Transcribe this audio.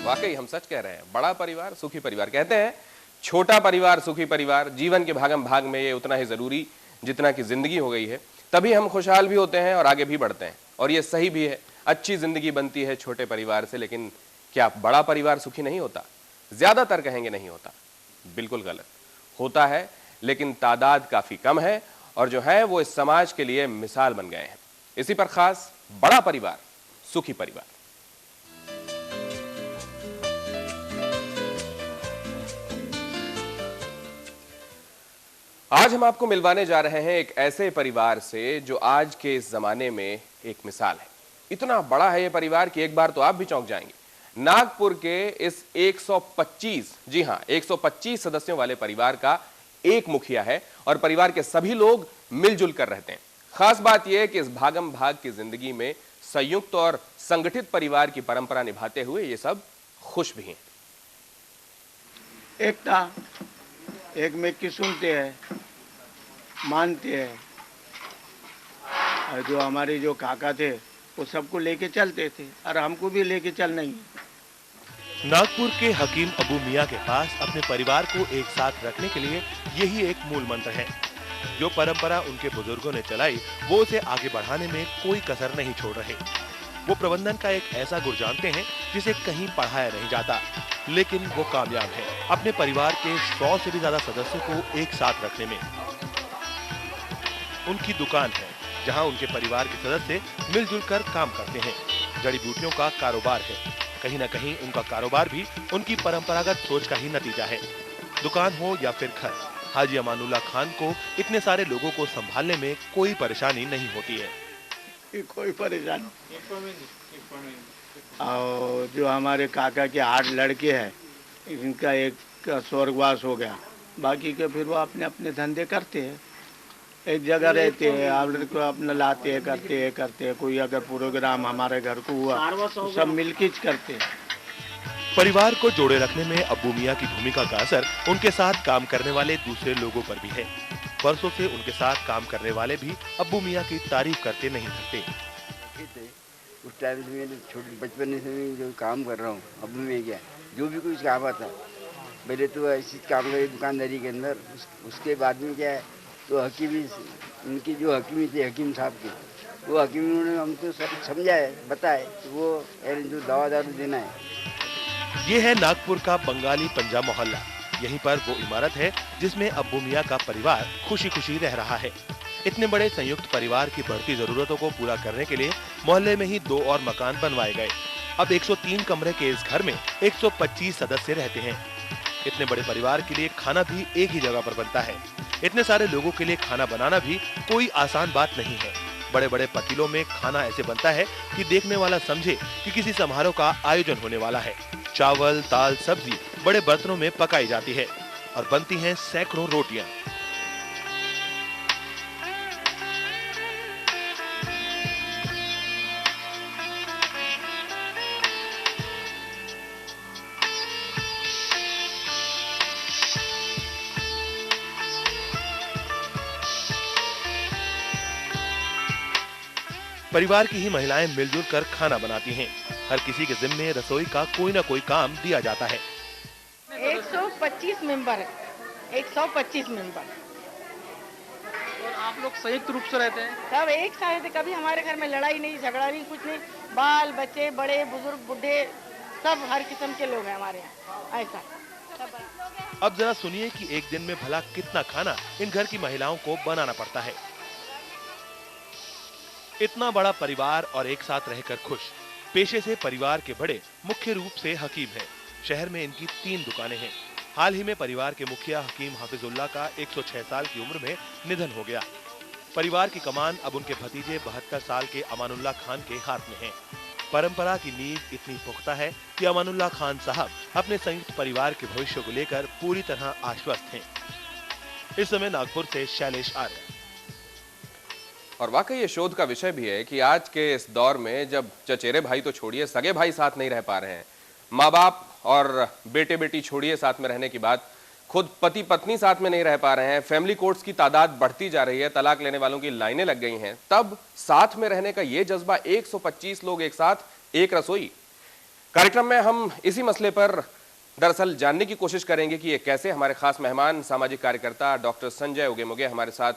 वाकई हम सच कह रहे हैं, बड़ा परिवार सुखी परिवार। कहते हैं छोटा परिवार सुखी परिवार, जीवन के भागम भाग में ये उतना ही जरूरी जितना कि जिंदगी हो गई है। तभी हम खुशहाल भी होते हैं और आगे भी बढ़ते हैं, और ये सही भी है। अच्छी जिंदगी बनती है छोटे परिवार से, लेकिन क्या बड़ा परिवार सुखी नहीं होता? ज्यादातर कहेंगे नहीं होता, बिल्कुल गलत। होता है, लेकिन तादाद काफी कम है, और जो है वो इस समाज के लिए मिसाल बन गए हैं। इसी पर खास बड़ा परिवार सुखी परिवार। आज हम आपको मिलवाने जा रहे हैं एक ऐसे परिवार से जो आज के इस जमाने में एक मिसाल है। इतना बड़ा है ये परिवार कि एक बार तो आप भी चौंक जाएंगे। नागपुर के इस 125, जी हां, 125 सदस्यों वाले परिवार का एक मुखिया है, और परिवार के सभी लोग मिलजुल कर रहते हैं। खास बात यह है कि इस भागम भाग की जिंदगी में संयुक्त और संगठित परिवार की परंपरा निभाते हुए ये सब खुश भी हैं। एकता, एक में की सुनते हैं, मानते हैं, और जो हमारे जो काका थे वो सबको लेके चलते थे, और हमको भी लेके चलना ही। नागपुर के हकीम अबू मियां के पास अपने परिवार को एक साथ रखने के लिए यही एक मूल मंत्र है। जो परंपरा उनके बुजुर्गों ने चलाई, वो उसे आगे बढ़ाने में कोई कसर नहीं छोड़ रहे। वो प्रबंधन का एक ऐसा गुर जानते हैं जिसे कहीं पढ़ाया नहीं जाता, लेकिन वो कामयाब है अपने परिवार के 100 से भी ज्यादा सदस्यों को एक साथ रखने में। उनकी दुकान है जहां उनके परिवार के सदस्य मिलजुल कर काम करते हैं। जड़ी बूटियों का कारोबार है। कहीं न कहीं उनका कारोबार भी उनकी परंपरागत सोच का ही नतीजा है। दुकान हो या फिर घर, हाजी अमानुल्लाह खान को इतने सारे लोगों को संभालने में कोई परेशानी नहीं होती है। कोई परेशानी। और जो हमारे काका के 8 लड़के हैं, इनका एक का स्वर्गवास हो गया, बाकी के फिर वो अपने अपने धंधे करते हैं, एक जगह रहते हैं, आप को अपना लाते हैं, करते हैं। कोई अगर प्रोग्राम हमारे घर को हुआ तो सब मिलके करते हैं। परिवार को जोड़े रखने में अब्बू मियां की भूमिका का असर उनके साथ काम करने वाले दूसरे लोगों पर भी है। वर्षों से उनके साथ काम करने वाले भी अब्बू मियां की तारीफ करते नहीं थकते। उस टाइम से मैं छोटे बचपन से जो काम कर रहा हूँ, अब्बू में क्या जो भी कुछ काम आता, पहले तो ऐसी काम करी दुकानदारी के अंदर, उसके बाद में क्या है तो हकीमी, उनकी जो हकीमी थे हकीम साहब की, वो हकीम उन्होंने हमको सब समझाए, बताए कि वो जो दवा दारू देना है। ये है नागपुर का बंगाली पंजाब मोहल्ला। यहीं पर वो इमारत है जिसमें अब्बू मियां का परिवार खुशी खुशी रह रहा है। इतने बड़े संयुक्त परिवार की बढ़ती जरूरतों को पूरा करने के लिए मोहल्ले में ही 2 और मकान बनवाए गए। अब 103 कमरे के इस घर में 125 सदस्य रहते हैं। इतने बड़े परिवार के लिए खाना भी एक ही जगह पर बनता है। इतने सारे लोगों के लिए खाना बनाना भी कोई आसान बात नहीं है। बड़े बड़े पतीलों में खाना ऐसे बनता है कि देखने वाला समझे कि किसी समारोह का आयोजन होने वाला है। चावल, दाल, सब्जी बड़े बर्तनों में पकाई जाती है और बनती हैं सैकड़ों रोटियां। परिवार की ही महिलाएं मिलजुल कर खाना बनाती हैं। हर किसी के जिम्मे रसोई का कोई ना कोई काम दिया जाता है। 125 मेंबर है, 125 मेंबर। और आप लोग संयुक्त रूप से रहते हैं? सब एक साथ रहते, कभी हमारे घर में लड़ाई नहीं, झगड़ा नहीं, कुछ नहीं। बाल बच्चे, बड़े बुजुर्ग, बुढ़े, सब हर किस्म के लोग हैं हमारे यहाँ। ऐसा अब जरा सुनिए कि एक दिन में भला कितना खाना इन घर की महिलाओं को बनाना पड़ता है। इतना बड़ा परिवार और एक साथ रहकर खुश। पेशे से परिवार के बड़े मुख्य रूप से हकीम हैं। शहर में इनकी 3 दुकानें हैं। हाल ही में परिवार के मुखिया हकीम हाफिजुल्लाह का 106 साल की उम्र में निधन हो गया। परिवार की कमान अब उनके भतीजे 72 साल के अमानुल्लाह खान के हाथ में है। परंपरा की नींव इतनी पुख्ता है कि अमानुल्लाह खान साहब अपने संयुक्त परिवार के भविष्य को लेकर पूरी तरह आश्वस्त हैं। इस समय नागपुर से शैलेश आर्य। और वाकई ये शोध का विषय भी है कि आज के इस दौर में जब चचेरे भाई तो छोड़िए, सगे भाई साथ नहीं रह पा रहे हैं, माँ बाप और बेटे बेटी छोड़िए साथ में रहने की बात, खुद पति पत्नी साथ में नहीं रह पा रहे हैं, फैमिली कोर्ट्स की तादाद बढ़ती जा रही है, तलाक लेने वालों की लाइनें लग गई हैं, तब साथ में रहने का ये जज्बा 125 लोग एक साथ, एक रसोई, कार्यक्रम में हम इसी मसले पर दरअसल जानने की कोशिश करेंगे कि ये कैसे। हमारे खास मेहमान सामाजिक कार्यकर्ता डॉक्टर संजय उगेमुगे हमारे साथ